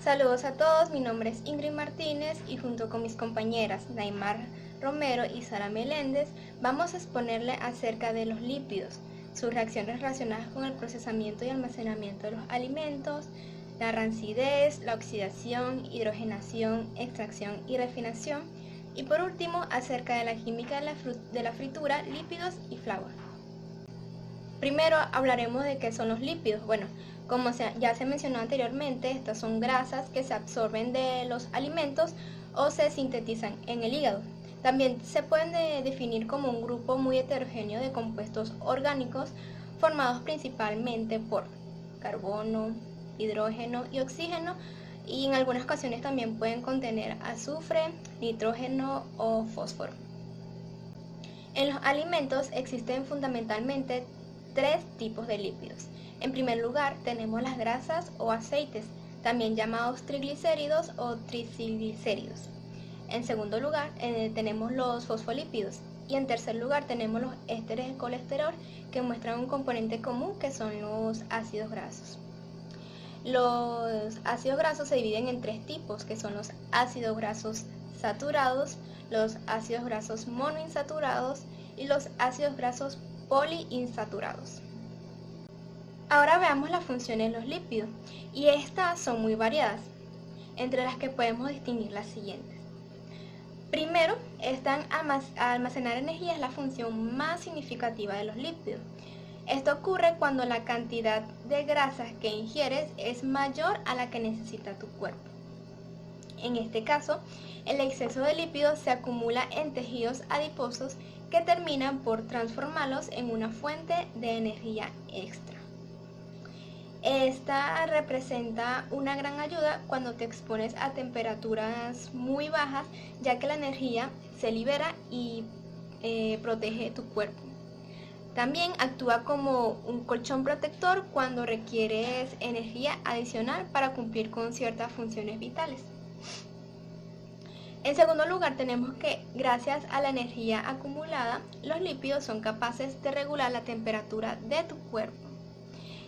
Saludos a todos, mi nombre es Ingrid Martínez y junto con mis compañeras Naimar Romero y Sara Meléndez vamos a exponerle acerca de los lípidos, sus reacciones relacionadas con el procesamiento y almacenamiento de los alimentos, la rancidez, la oxidación, hidrogenación, extracción y refinación, y por último acerca de la química de la fritura, lípidos y flagua. Primero hablaremos de qué son los lípidos. Bueno, como ya se mencionó anteriormente, estas son grasas que se absorben de los alimentos o se sintetizan en el hígado. También se pueden definir como un grupo muy heterogéneo de compuestos orgánicos formados principalmente por carbono, hidrógeno y oxígeno, y en algunas ocasiones también pueden contener azufre, nitrógeno o fósforo. En los alimentos existen fundamentalmente tres tipos de lípidos. En primer lugar tenemos las grasas o aceites, también llamados triglicéridos o triglicéridos. En segundo lugar tenemos los fosfolípidos y en tercer lugar tenemos los ésteres de colesterol, que muestran un componente común que son los ácidos grasos. Los ácidos grasos se dividen en tres tipos, que son los ácidos grasos saturados, los ácidos grasos monoinsaturados y los ácidos grasos poliinsaturados. Ahora veamos las funciones de los lípidos, y estas son muy variadas, entre las que podemos distinguir las siguientes. Primero, almacenar energía es la función más significativa de los lípidos. Esto ocurre cuando la cantidad de grasas que ingieres es mayor a la que necesita tu cuerpo. En este caso, el exceso de lípidos se acumula en tejidos adiposos que terminan por transformarlos en una fuente de energía extra. Esta representa una gran ayuda cuando te expones a temperaturas muy bajas, ya que la energía se libera y protege tu cuerpo. También actúa como un colchón protector cuando requieres energía adicional para cumplir con ciertas funciones vitales. En segundo lugar, tenemos que gracias a la energía acumulada, los lípidos son capaces de regular la temperatura de tu cuerpo.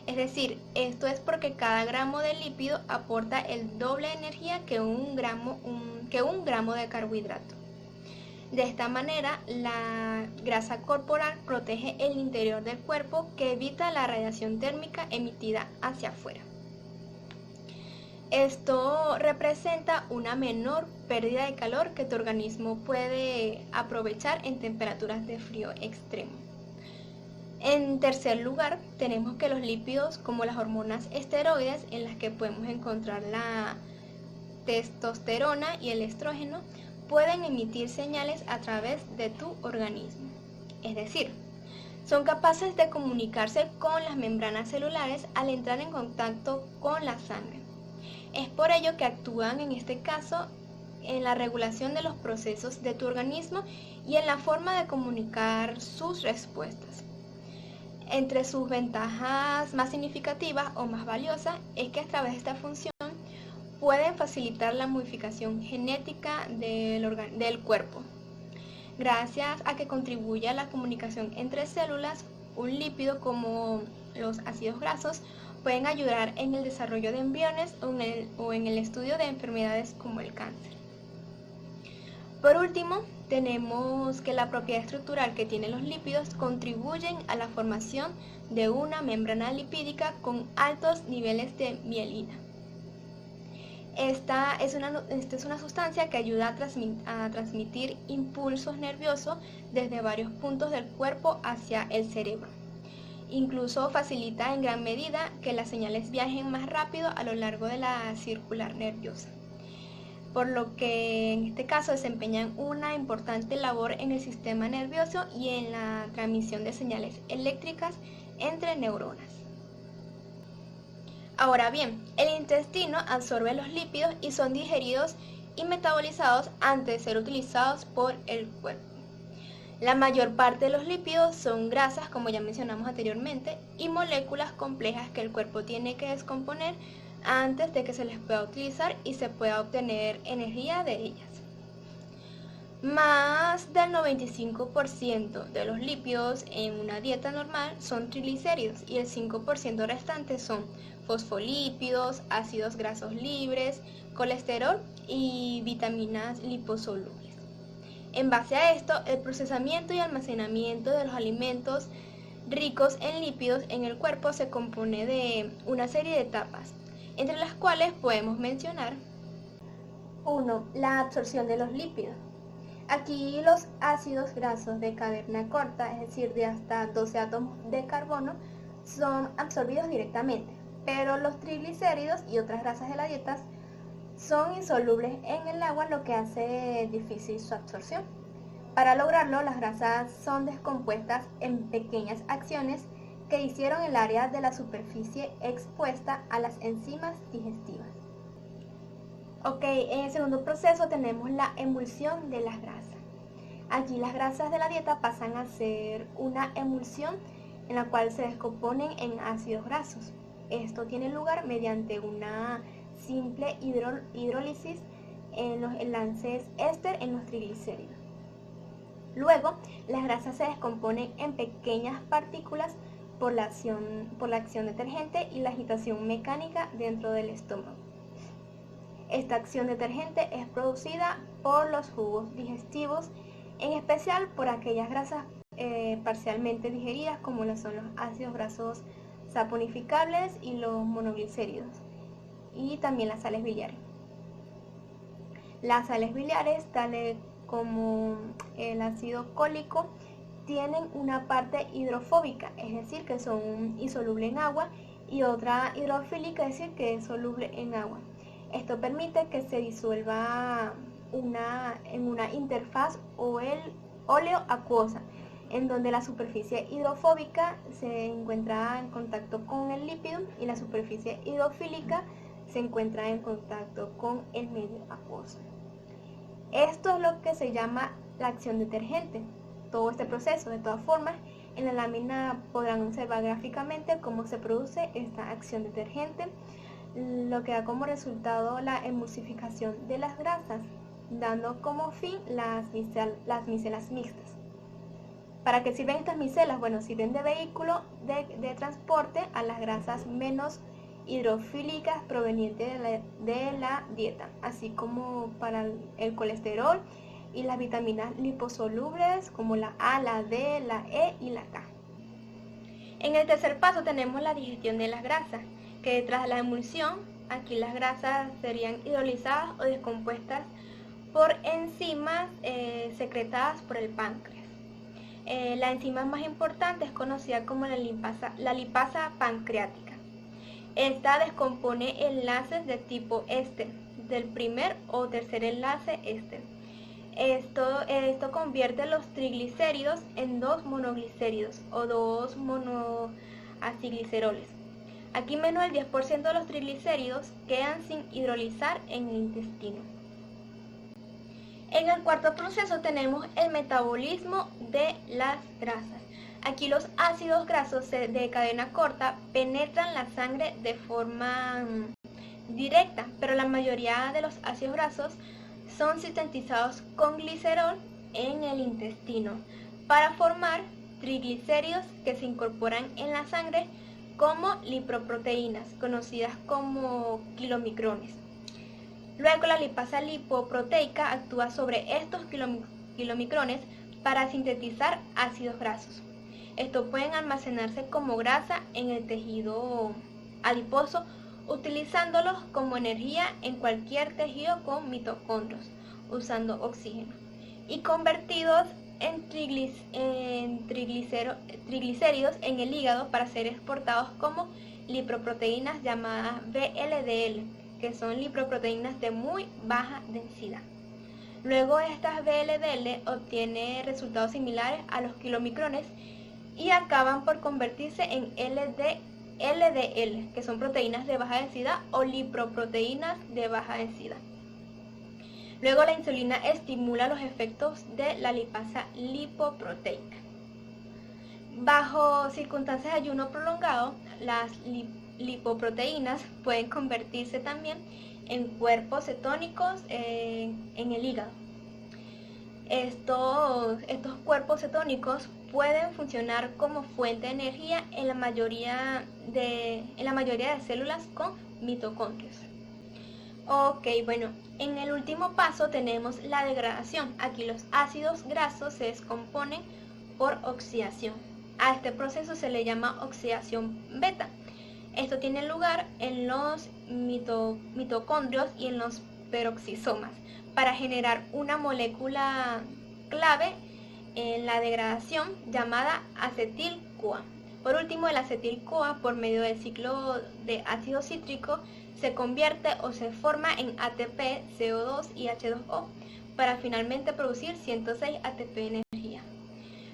Es decir, esto es porque cada gramo de lípido aporta el doble de energía que un gramo de carbohidrato. De esta manera, la grasa corporal protege el interior del cuerpo, que evita la radiación térmica emitida hacia afuera. Esto representa una menor pérdida de calor que tu organismo puede aprovechar en temperaturas de frío extremo. En tercer lugar, tenemos que los lípidos, como las hormonas esteroides, en las que podemos encontrar la testosterona y el estrógeno, pueden emitir señales a través de tu organismo. Es decir, son capaces de comunicarse con las membranas celulares al entrar en contacto con la sangre. Es por ello que actúan en este caso en la regulación de los procesos de tu organismo y en la forma de comunicar sus respuestas. Entre sus ventajas más significativas o más valiosas es que a través de esta función pueden facilitar la modificación genética del cuerpo. Gracias a que contribuye a la comunicación entre células, un lípido como los ácidos grasos pueden ayudar en el desarrollo de embriones o en el estudio de enfermedades como el cáncer. Por último, tenemos que la propiedad estructural que tienen los lípidos contribuyen a la formación de una membrana lipídica con altos niveles de mielina. Esta es una sustancia que ayuda a transmitir impulsos nerviosos desde varios puntos del cuerpo hacia el cerebro. Incluso facilita en gran medida que las señales viajen más rápido a lo largo de la circular nerviosa, por lo que en este caso desempeñan una importante labor en el sistema nervioso y en la transmisión de señales eléctricas entre neuronas. Ahora bien, el intestino absorbe los lípidos y son digeridos y metabolizados antes de ser utilizados por el cuerpo. La mayor parte de los lípidos son grasas, como ya mencionamos anteriormente, y moléculas complejas que el cuerpo tiene que descomponer antes de que se les pueda utilizar y se pueda obtener energía de ellas. Más del 95% de los lípidos en una dieta normal son triglicéridos y el 5% restante son fosfolípidos, ácidos grasos libres, colesterol y vitaminas liposolubles. En base a esto, el procesamiento y almacenamiento de los alimentos ricos en lípidos en el cuerpo se compone de una serie de etapas, entre las cuales podemos mencionar 1. La absorción de los lípidos. Aquí los ácidos grasos de cadena corta, es decir, de hasta 12 átomos de carbono, son absorbidos directamente, pero los triglicéridos y otras grasas de la dieta son insolubles en el agua, lo que hace difícil su absorción. Para lograrlo, las grasas son descompuestas en pequeñas acciones que hicieron el área de la superficie expuesta a las enzimas digestivas. Ok, en el segundo proceso tenemos la emulsión de las grasas. Aquí las grasas de la dieta pasan a ser una emulsión en la cual se descomponen en ácidos grasos. Esto tiene lugar mediante una simple hidrólisis en los enlaces éster en los triglicéridos. Luego, las grasas se descomponen en pequeñas partículas por la acción detergente y la agitación mecánica dentro del estómago. Esta acción detergente es producida por los jugos digestivos, en especial por aquellas grasas parcialmente digeridas, como lo son los ácidos grasos saponificables y los monoglicéridos, y también las sales biliares. Las sales biliares, tales como el ácido cólico, tienen una parte hidrofóbica, es decir, que son insolubles en agua, y otra hidrofílica, es decir, que es soluble en agua. Esto permite que se disuelva en una interfaz o el óleo acuosa, en donde la superficie hidrofóbica se encuentra en contacto con el lípido y la superficie hidrofílica se encuentra en contacto con el medio acuoso. Esto es lo que se llama la acción detergente. Todo este proceso, de todas formas, en la lámina podrán observar gráficamente cómo se produce esta acción detergente, lo que da como resultado la emulsificación de las grasas, dando como fin las micelas mixtas. ¿Para qué sirven estas micelas? Bueno, sirven de vehículo de transporte a las grasas menos hidrofílicas provenientes de la dieta, así como para el colesterol y las vitaminas liposolubles como la A, la D, la E y la K. En el tercer paso tenemos la digestión de las grasas, que tras la emulsión, aquí las grasas serían hidrolizadas o descompuestas por enzimas secretadas por el páncreas. La enzima más importante es conocida como la lipasa pancreática. Esta descompone enlaces de tipo éster, del primer o tercer enlace éster. Esto convierte los triglicéridos en 2 monoglicéridos o 2 monoacigliceroles. Aquí menos del 10% de los triglicéridos quedan sin hidrolizar en el intestino. En el cuarto proceso tenemos el metabolismo de las grasas. Aquí los ácidos grasos de cadena corta penetran la sangre de forma directa, pero la mayoría de los ácidos grasos son sintetizados con glicerol en el intestino para formar triglicéridos que se incorporan en la sangre como lipoproteínas, conocidas como kilomicrones. Luego la lipasa lipoproteica actúa sobre estos kilomicrones para sintetizar ácidos grasos. Estos pueden almacenarse como grasa en el tejido adiposo, utilizándolos como energía en cualquier tejido con mitocondrios, usando oxígeno, y convertidos en triglicéridos en el hígado para ser exportados como lipoproteínas llamadas VLDL, que son lipoproteínas de muy baja densidad. Luego estas VLDL obtienen resultados similares a los kilomicrones y acaban por convertirse en LDL, que son proteínas de baja densidad o lipoproteínas de baja densidad. Luego la insulina estimula los efectos de la lipasa lipoproteica. Bajo circunstancias de ayuno prolongado, las lipoproteínas pueden convertirse también en cuerpos cetónicos en el hígado. Estos cuerpos cetónicos pueden funcionar como fuente de energía en la mayoría de células con mitocondrios. Ok, bueno, en el último paso tenemos la degradación. Aquí los ácidos grasos se descomponen por oxidación. A este proceso se le llama oxidación beta. Esto tiene lugar en los mitocondrios y en los peroxisomas para generar una molécula clave en la degradación llamada acetil-CoA. Por último, el acetil-CoA, por medio del ciclo de ácido cítrico, se convierte o se forma en ATP, CO2 y H2O para finalmente producir 106 ATP de energía.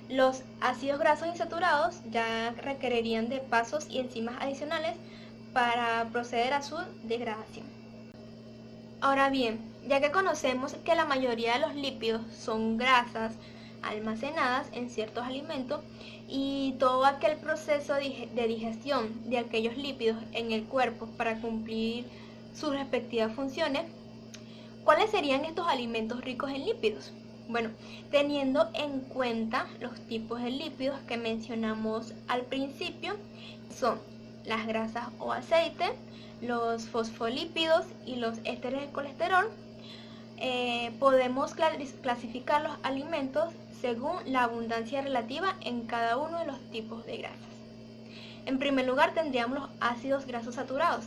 Los ácidos grasos insaturados ya requerirían de pasos y enzimas adicionales para proceder a su degradación. Ahora bien, ya que conocemos que la mayoría de los lípidos son grasas almacenadas en ciertos alimentos y todo aquel proceso de digestión de aquellos lípidos en el cuerpo para cumplir sus respectivas funciones, ¿cuáles serían estos alimentos ricos en lípidos? Bueno, teniendo en cuenta los tipos de lípidos que mencionamos al principio, son las grasas o aceite, los fosfolípidos y los ésteres de colesterol. Podemos clasificar los alimentos según la abundancia relativa en cada uno de los tipos de grasas. En primer lugar tendríamos los ácidos grasos saturados.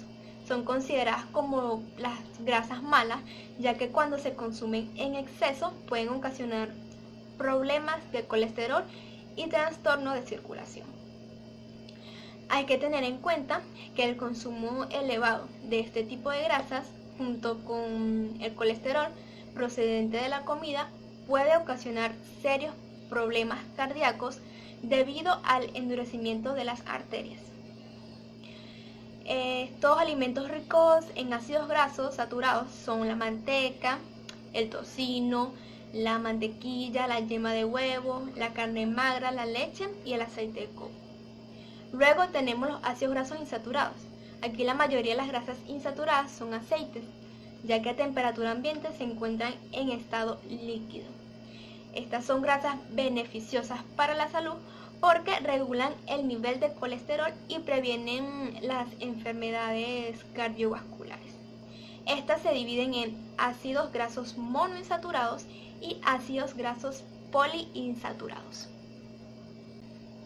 Son consideradas como las grasas malas, ya que cuando se consumen en exceso pueden ocasionar problemas de colesterol y trastorno de circulación. Hay que tener en cuenta que el consumo elevado de este tipo de grasas, junto con el colesterol procedente de la comida, puede ocasionar serios problemas cardíacos debido al endurecimiento de las arterias. Estos alimentos ricos en ácidos grasos saturados son la manteca, el tocino, la mantequilla, la yema de huevo, la carne magra, la leche y el aceite de coco. Luego tenemos los ácidos grasos insaturados. Aquí la mayoría de las grasas insaturadas son aceites, ya que a temperatura ambiente se encuentran en estado líquido. Estas son grasas beneficiosas para la salud porque regulan el nivel de colesterol y previenen las enfermedades cardiovasculares. Estas se dividen en ácidos grasos monoinsaturados y ácidos grasos poliinsaturados.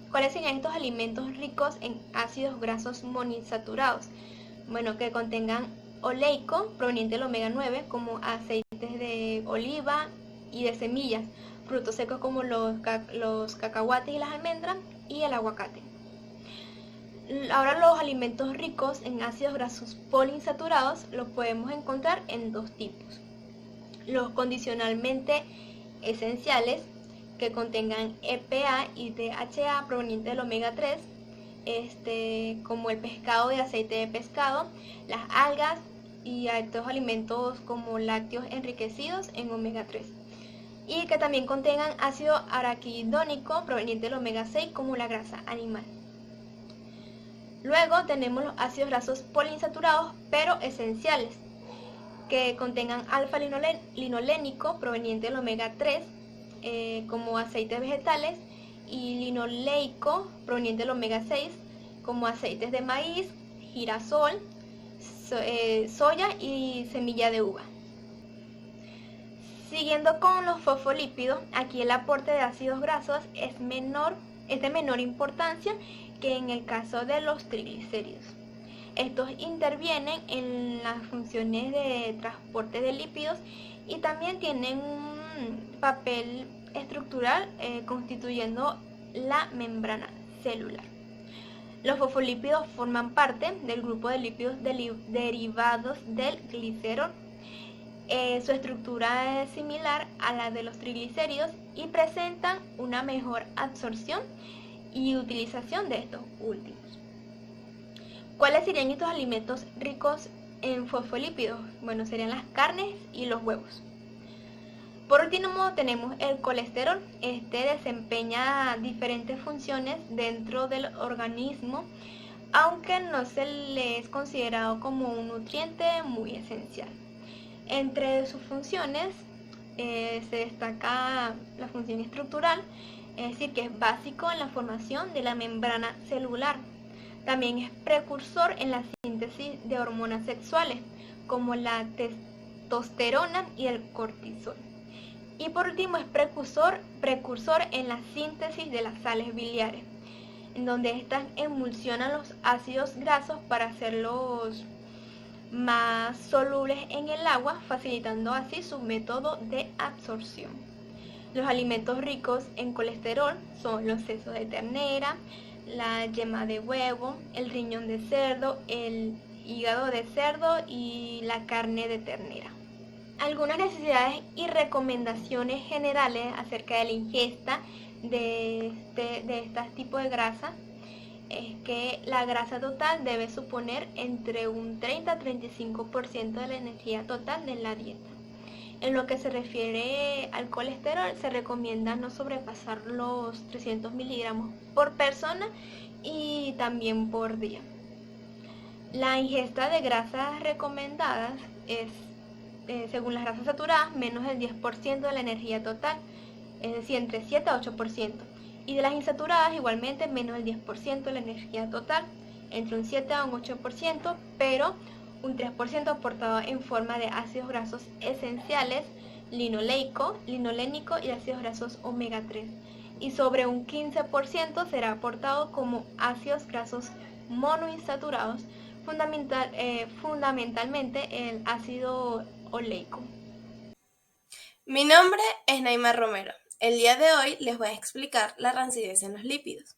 ¿Cuáles serían estos alimentos ricos en ácidos grasos monoinsaturados? Bueno, que contengan oleico, proveniente del omega 9, como aceites de oliva y de semillas, frutos secos como los cacahuates y las almendras, y el aguacate. Ahora, los alimentos ricos en ácidos grasos poliinsaturados los podemos encontrar en dos tipos: los condicionalmente esenciales, que contengan EPA y DHA provenientes del omega 3, como el pescado y aceite de pescado, las algas y estos alimentos como lácteos enriquecidos en omega 3, y que también contengan ácido araquidónico proveniente del omega 6 como la grasa animal. Luego tenemos los ácidos grasos poliinsaturados pero esenciales, que contengan alfa-linolénico proveniente del omega 3 como aceites vegetales, y linoleico proveniente del omega 6 como aceites de maíz, girasol, soya y semilla de uva. Siguiendo con los fosfolípidos, aquí el aporte de ácidos grasos es de menor importancia que en el caso de los triglicéridos. Estos intervienen en las funciones de transporte de lípidos y también tienen un papel estructural constituyendo la membrana celular. Los fosfolípidos forman parte del grupo de lípidos derivados del glicerol. Su estructura es similar a la de los triglicéridos y presentan una mejor absorción y utilización de estos últimos. ¿Cuáles serían estos alimentos ricos en fosfolípidos? Bueno, serían las carnes y los huevos. Por último tenemos el colesterol. Este desempeña diferentes funciones dentro del organismo, aunque no se le es considerado como un nutriente muy esencial. Entre sus funciones se destaca la función estructural, es decir, que es básico en la formación de la membrana celular. También es precursor en la síntesis de hormonas sexuales, como la testosterona y el cortisol. Y por último es precursor en la síntesis de las sales biliares, en donde estas emulsionan los ácidos grasos para hacerlos más solubles en el agua, facilitando así su método de absorción. Los alimentos ricos en colesterol son los sesos de ternera, la yema de huevo, el riñón de cerdo, el hígado de cerdo y la carne de ternera. Algunas necesidades y recomendaciones generales acerca de la ingesta de este tipo de grasa es que la grasa total debe suponer entre un 30 a 35% de la energía total de la dieta. En lo que se refiere al colesterol, se recomienda no sobrepasar los 300 miligramos por persona y también por día. La ingesta de grasas recomendadas es, según las grasas saturadas, menos del 10% de la energía total, es decir, entre 7 a 8%. Y de las insaturadas, igualmente, menos del 10% de la energía total, entre un 7 a un 8%, pero un 3% aportado en forma de ácidos grasos esenciales, linoleico, linolénico y ácidos grasos omega 3. Y sobre un 15% será aportado como ácidos grasos monoinsaturados, fundamentalmente el ácido oleico. Mi nombre es Naimar Romero. El día de hoy les voy a explicar la rancidez en los lípidos.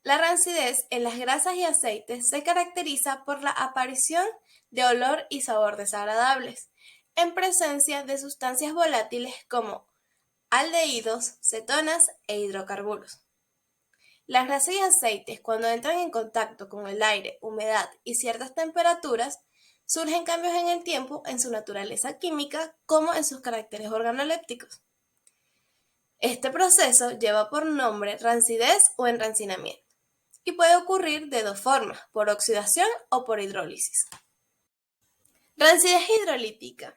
La rancidez en las grasas y aceites se caracteriza por la aparición de olor y sabor desagradables, en presencia de sustancias volátiles como aldehídos, cetonas e hidrocarburos. Las grasas y aceites, cuando entran en contacto con el aire, humedad y ciertas temperaturas, surgen cambios en el tiempo en su naturaleza química como en sus caracteres organolépticos. Este proceso lleva por nombre rancidez o enrancinamiento y puede ocurrir de dos formas, por oxidación o por hidrólisis. Rancidez hidrolítica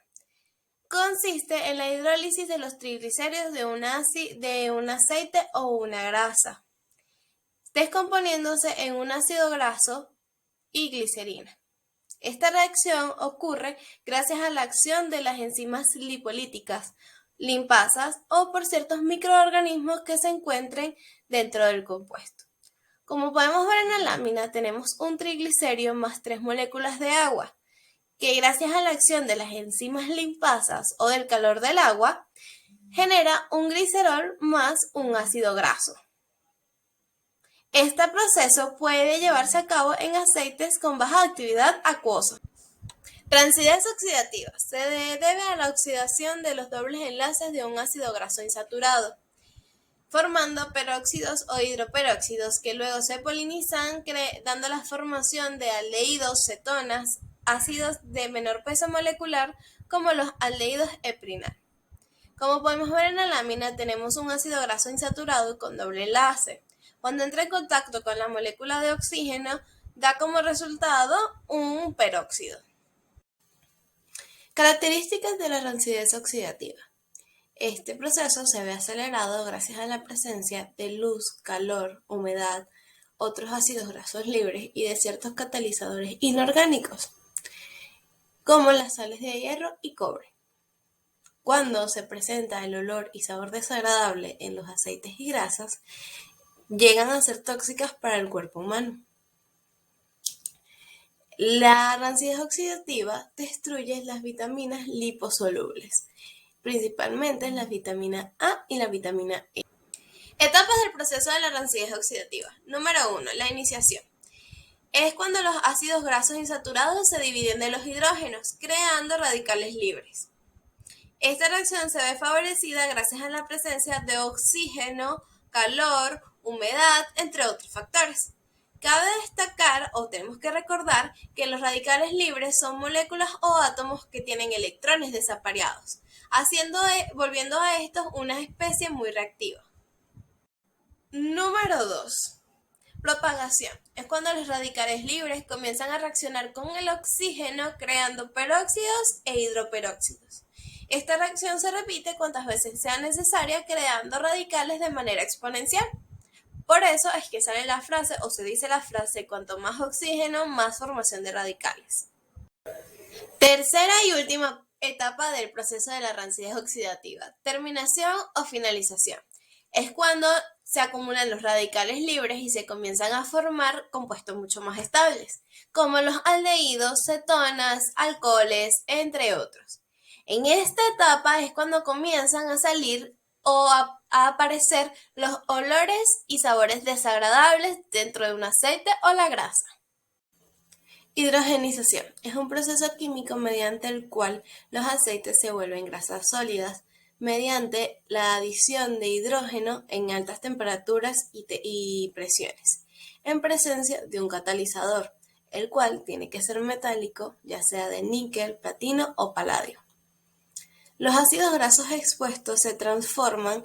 consiste en la hidrólisis de los triglicéridos de un aceite o una grasa, descomponiéndose en un ácido graso y glicerina. Esta reacción ocurre gracias a la acción de las enzimas lipolíticas, limpasas o por ciertos microorganismos que se encuentren dentro del compuesto. Como podemos ver en la lámina, tenemos un triglicérido más 3 moléculas de agua, que gracias a la acción de las enzimas limpasas o del calor del agua, genera un glicerol más un ácido graso. Este proceso puede llevarse a cabo en aceites con baja actividad acuosa. Rancidez oxidativa se debe a la oxidación de los dobles enlaces de un ácido graso insaturado, formando peróxidos o hidroperóxidos que luego se polinizan, dando la formación de aldehídos, cetonas, ácidos de menor peso molecular como los aldehídos eprinal. Como podemos ver en la lámina, tenemos un ácido graso insaturado con doble enlace. Cuando entra en contacto con la molécula de oxígeno, da como resultado un peróxido. Características de la rancidez oxidativa. Este proceso se ve acelerado gracias a la presencia de luz, calor, humedad, otros ácidos grasos libres y de ciertos catalizadores inorgánicos, como las sales de hierro y cobre. Cuando se presenta el olor y sabor desagradable en los aceites y grasas, llegan a ser tóxicas para el cuerpo humano. La rancidez oxidativa destruye las vitaminas liposolubles, principalmente la vitamina A y la vitamina E. Etapas del proceso de la rancidez oxidativa. Número 1. La iniciación. Es cuando los ácidos grasos insaturados se dividen de los hidrógenos, creando radicales libres. Esta reacción se ve favorecida gracias a la presencia de oxígeno, calor, humedad, entre otros factores. Cabe destacar, o tenemos que recordar, que los radicales libres son moléculas o átomos que tienen electrones desapareados, volviendo a estos una especie muy reactiva. Número 2. Propagación. Es cuando los radicales libres comienzan a reaccionar con el oxígeno creando peróxidos e hidroperóxidos. Esta reacción se repite cuantas veces sea necesaria, creando radicales de manera exponencial. Por eso es que sale la frase o se dice la frase: cuanto más oxígeno, más formación de radicales. Tercera y última etapa del proceso de la rancidez oxidativa: terminación o finalización. Es cuando se acumulan los radicales libres y se comienzan a formar compuestos mucho más estables, como los aldehídos, cetonas, alcoholes, entre otros. En esta etapa es cuando comienzan a salir o a aparecer los olores y sabores desagradables dentro de un aceite o la grasa. Hidrogenización es un proceso químico mediante el cual los aceites se vuelven grasas sólidas mediante la adición de hidrógeno en altas temperaturas y presiones, en presencia de un catalizador, el cual tiene que ser metálico, ya sea de níquel, platino o paladio. Los ácidos grasos expuestos se transforman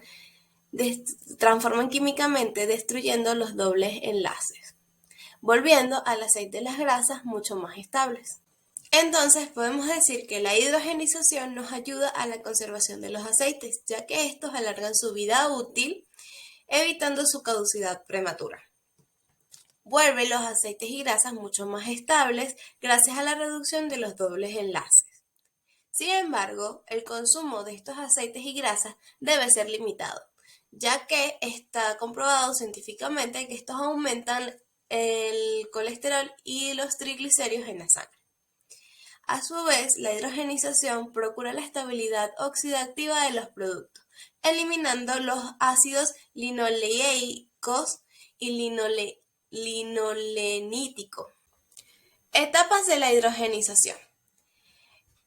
químicamente destruyendo los dobles enlaces, volviendo al aceite y las grasas mucho más estables. Entonces podemos decir que la hidrogenización nos ayuda a la conservación de los aceites, ya que estos alargan su vida útil, evitando su caducidad prematura. Vuelve los aceites y grasas mucho más estables gracias a la reducción de los dobles enlaces. Sin embargo, el consumo de estos aceites y grasas debe ser limitado, ya que está comprobado científicamente que estos aumentan el colesterol y los triglicéridos en la sangre. A su vez, la hidrogenización procura la estabilidad oxidativa de los productos, eliminando los ácidos linoleicos y linolenítico. Etapas de la hidrogenización.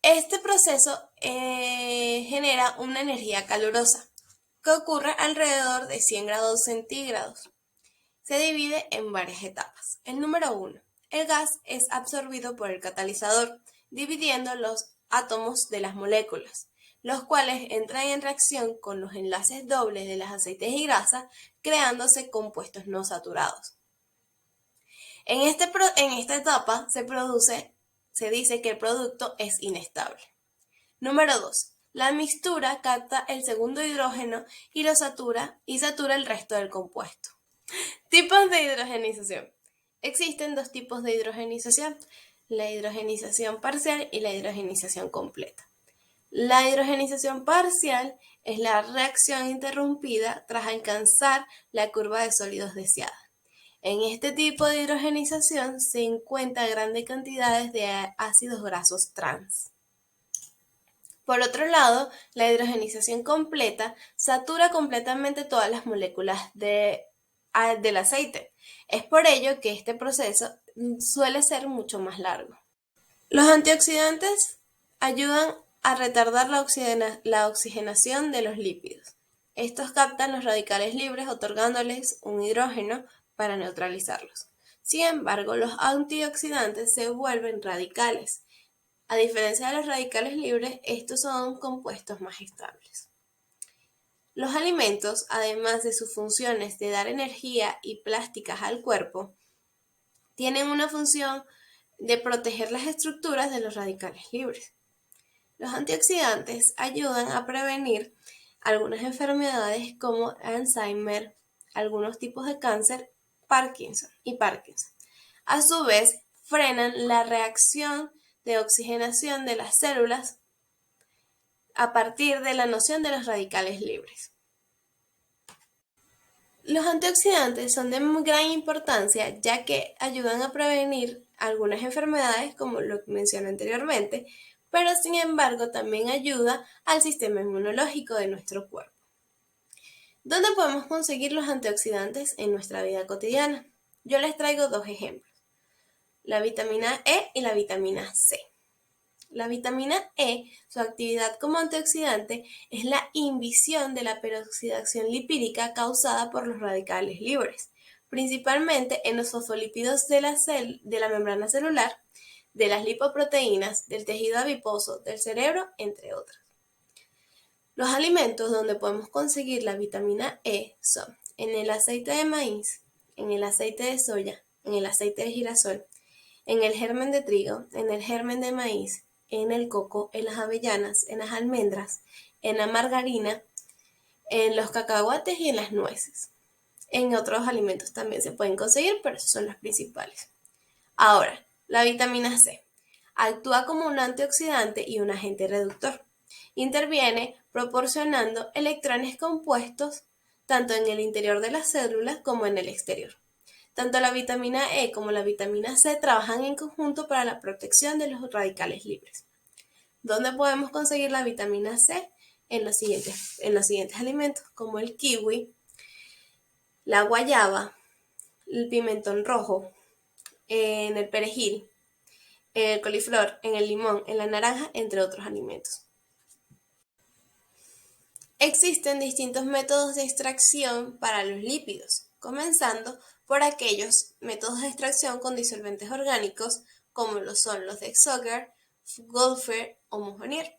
Este proceso genera una energía calurosa que ocurre alrededor de 100 grados centígrados. Se divide en varias etapas. El número 1. El gas es absorbido por el catalizador, dividiendo los átomos de las moléculas, los cuales entran en reacción con los enlaces dobles de los aceites y grasas, creándose compuestos no saturados. En esta etapa se dice que el producto es inestable. Número 2. La mixtura capta el segundo hidrógeno y lo satura el resto del compuesto. Tipos de hidrogenización. Existen dos tipos de hidrogenización: la hidrogenización parcial y la hidrogenización completa. La hidrogenización parcial es la reacción interrumpida tras alcanzar la curva de sólidos deseada. En este tipo de hidrogenización se encuentran grandes cantidades de ácidos grasos trans. Por otro lado, la hidrogenización completa satura completamente todas las moléculas del aceite. Es por ello que este proceso suele ser mucho más largo. Los antioxidantes ayudan a retardar la oxigenación de los lípidos. Estos captan los radicales libres otorgándoles un hidrógeno para neutralizarlos. Sin embargo, los antioxidantes se vuelven radicales. A diferencia de los radicales libres, estos son compuestos más estables. Los alimentos, además de sus funciones de dar energía y plásticas al cuerpo, tienen una función de proteger las estructuras de los radicales libres. Los antioxidantes ayudan a prevenir algunas enfermedades como Alzheimer, algunos tipos de cáncer, Parkinson. A su vez, frenan la reacción de oxigenación de las células a partir de la noción de los radicales libres. Los antioxidantes son de gran importancia ya que ayudan a prevenir algunas enfermedades como lo mencioné anteriormente, pero sin embargo también ayuda al sistema inmunológico de nuestro cuerpo. ¿Dónde podemos conseguir los antioxidantes en nuestra vida cotidiana? Yo les traigo dos ejemplos: la vitamina E y la vitamina C. La vitamina E, su actividad como antioxidante es la inhibición de la peroxidación lipídica causada por los radicales libres, principalmente en los fosfolípidos de la membrana celular, de las lipoproteínas, del tejido adiposo, del cerebro, entre otros. Los alimentos donde podemos conseguir la vitamina E son en el aceite de maíz, en el aceite de soya, en el aceite de girasol, en el germen de trigo, en el germen de maíz, en el coco, en las avellanas, en las almendras, en la margarina, en los cacahuates y en las nueces. En otros alimentos también se pueden conseguir, pero esos son los principales. Ahora, la vitamina C actúa como un antioxidante y un agente reductor. Interviene proporcionando electrones compuestos tanto en el interior de las células como en el exterior. Tanto la vitamina E como la vitamina C trabajan en conjunto para la protección de los radicales libres. ¿Dónde podemos conseguir la vitamina C? En los siguientes alimentos, como el kiwi, la guayaba, el pimentón rojo, en el perejil, en el coliflor, en el limón, en la naranja, entre otros alimentos. Existen distintos métodos de extracción para los lípidos, comenzando por aquellos métodos de extracción con disolventes orgánicos, como lo son los de Xogar, Golfer o Mohonier.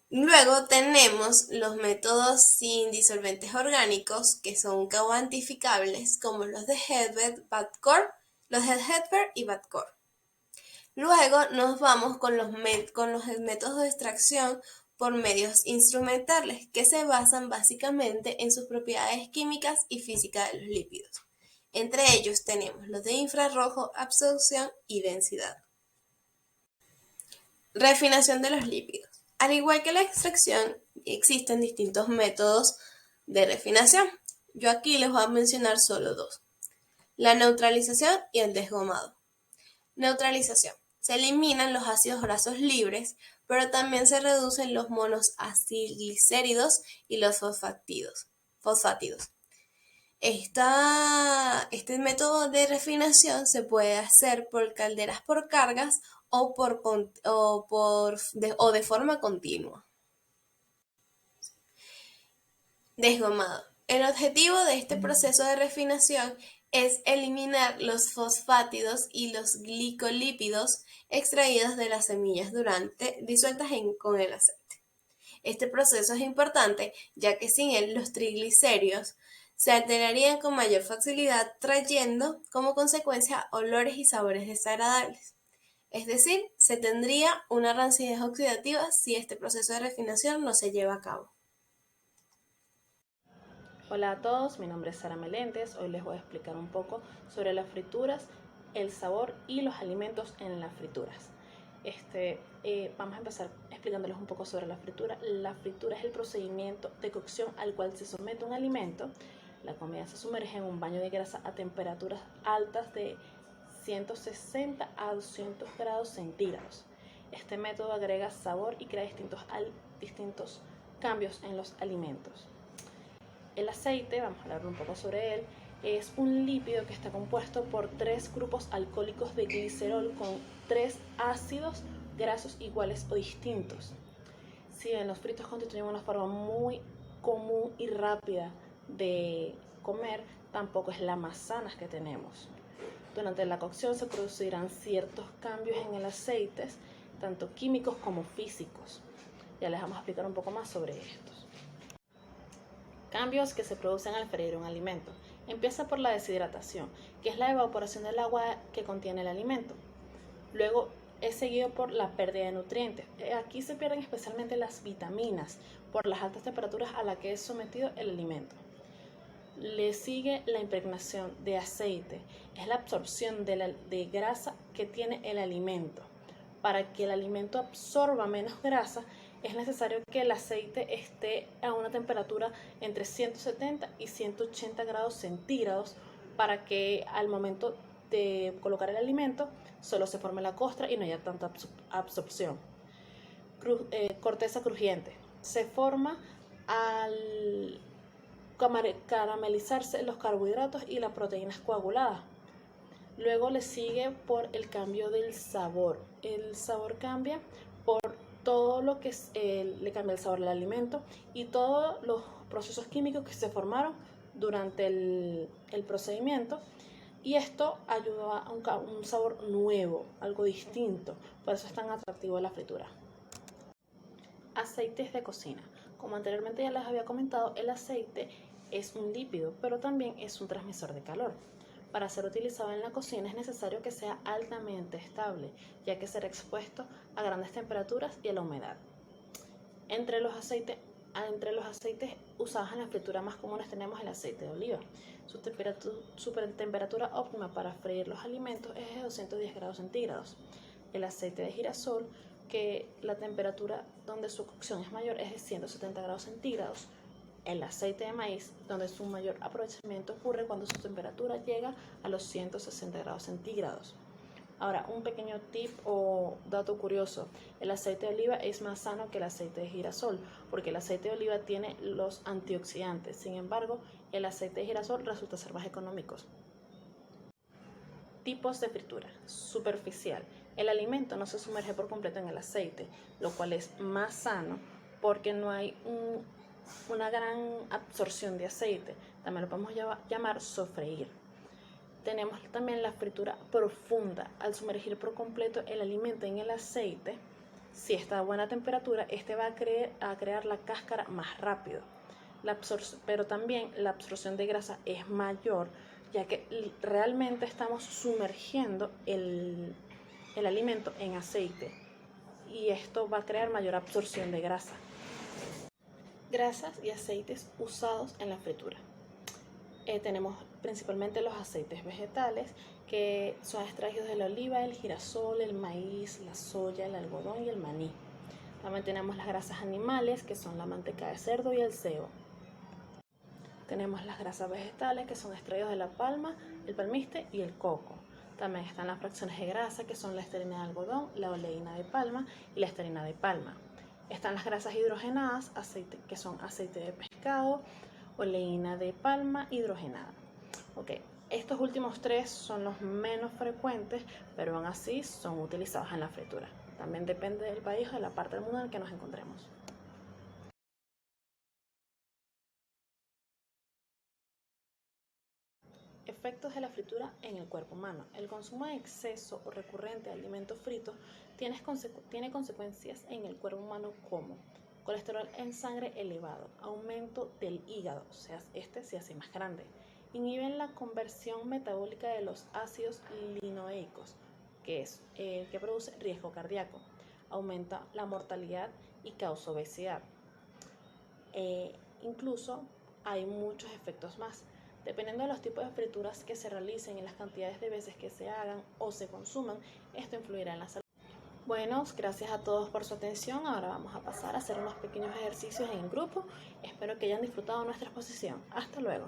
Luego tenemos los métodos sin disolventes orgánicos, que son cuantificables, como los de Hedberg y Badcore. Luego nos vamos con los métodos de extracción por medios instrumentales, que se basan básicamente en sus propiedades químicas y físicas de los lípidos. Entre ellos tenemos los de infrarrojo, absorción y densidad. Refinación de los lípidos. Al igual que la extracción, existen distintos métodos de refinación. Yo aquí les voy a mencionar solo dos: la neutralización y el desgomado. Neutralización. Se eliminan los ácidos grasos libres, pero también se reducen los monoacilglicéridos y los fosfátidos. Este método de refinación se puede hacer por calderas por cargas o de forma continua. Desgomado. El objetivo de este proceso de refinación es eliminar los fosfátidos y los glicolípidos extraídos de las semillas disueltas con el aceite. Este proceso es importante, ya que sin él los triglicéridos se alterarían con mayor facilidad, trayendo como consecuencia olores y sabores desagradables. Es decir, se tendría una rancidez oxidativa si este proceso de refinación no se lleva a cabo. Hola a todos, mi nombre es Sara Meléndez. Hoy les voy a explicar un poco sobre las frituras, el sabor y los alimentos en las frituras. Vamos a empezar explicándoles un poco sobre la fritura. La fritura es el procedimiento de cocción al cual se somete un alimento. La comida se sumerge en un baño de grasa a temperaturas altas de 160 a 200 grados centígrados. Este método agrega sabor y crea distintos cambios en los alimentos. El aceite, vamos a hablar un poco sobre él, es un lípido que está compuesto por 3 grupos alcohólicos de glicerol con 3 ácidos grasos iguales o distintos. Si bien los fritos constituyen una forma muy común y rápida de comer, tampoco es la más sana que tenemos. Durante la cocción se producirán ciertos cambios en el aceite, tanto químicos como físicos. Ya les vamos a explicar un poco más sobre estos. Cambios que se producen al freír un alimento. Empieza por la deshidratación, que es la evaporación del agua que contiene el alimento. Luego es seguido por la pérdida de nutrientes. Aquí se pierden especialmente las vitaminas por las altas temperaturas a las que es sometido el alimento. Le sigue la impregnación de aceite, es la absorción de grasa que tiene el alimento. Para que el alimento absorba menos grasa, es necesario que el aceite esté a una temperatura entre 170 y 180 grados centígrados para que al momento de colocar el alimento solo se forme la costra y no haya tanta absorción. Corteza crujiente. Se forma al caramelizarse los carbohidratos y las proteínas coaguladas. Luego le sigue por el cambio del sabor. El sabor cambia por todo lo que le cambia el sabor al alimento y todos los procesos químicos que se formaron durante el procedimiento, y esto ayuda a un sabor nuevo, algo distinto. Por eso es tan atractivo la fritura. Aceites de cocina. Como anteriormente ya les había comentado, el aceite es un lípido, pero también es un transmisor de calor. Para ser utilizado en la cocina es necesario que sea altamente estable, ya que será expuesto a grandes temperaturas y a la humedad. Entre los aceites usados en la fritura más comunes tenemos el aceite de oliva. Su temperatura óptima para freír los alimentos es de 210 grados centígrados. El aceite de girasol, que la temperatura donde su cocción es mayor es de 170 grados centígrados. El aceite de maíz, donde su mayor aprovechamiento ocurre cuando su temperatura llega a los 160 grados centígrados. Ahora, un pequeño tip o dato curioso: el aceite de oliva es más sano que el aceite de girasol, porque el aceite de oliva tiene los antioxidantes. Sin embargo, el aceite de girasol resulta ser más económico. Tipos de fritura. Superficial. El alimento no se sumerge por completo en el aceite, lo cual es más sano porque no hay una gran absorción de aceite. También lo podemos llamar sofreír. Tenemos también la fritura profunda. Al sumergir por completo el alimento en el aceite, si está a buena temperatura, este va a crear la cáscara más rápido. Pero también la absorción de grasa es mayor, ya que realmente estamos sumergiendo el alimento en aceite, y esto va a crear mayor absorción de grasa. Grasas y aceites usados en la fritura. Tenemos principalmente los aceites vegetales, que son extraídos de la oliva, el girasol, el maíz, la soya, el algodón y el maní. También tenemos las grasas animales, que son la manteca de cerdo y el cebo. Tenemos las grasas vegetales, que son extraídos de la palma, el palmiste y el coco. También están las fracciones de grasa, que son la esterina de algodón, la oleína de palma y la esterina de palma. Están las grasas hidrogenadas, que son aceite de pescado, oleína de palma hidrogenada. Estos últimos tres son los menos frecuentes, pero aún así son utilizados en la fritura. También depende del país o de la parte del mundo en el que nos encontremos. Efectos de la fritura en el cuerpo humano. El consumo de exceso o recurrente de alimentos fritos tiene consecuencias en el cuerpo humano como colesterol en sangre elevado, aumento del hígado, o sea, este se hace más grande, inhiben la conversión metabólica de los ácidos linoleicos, que es el que produce riesgo cardíaco, aumenta la mortalidad y causa obesidad. Incluso hay muchos efectos más. Dependiendo de los tipos de frituras que se realicen y las cantidades de veces que se hagan o se consuman, esto influirá en la salud. Bueno, gracias a todos por su atención. Ahora vamos a pasar a hacer unos pequeños ejercicios en grupo. Espero que hayan disfrutado nuestra exposición. Hasta luego.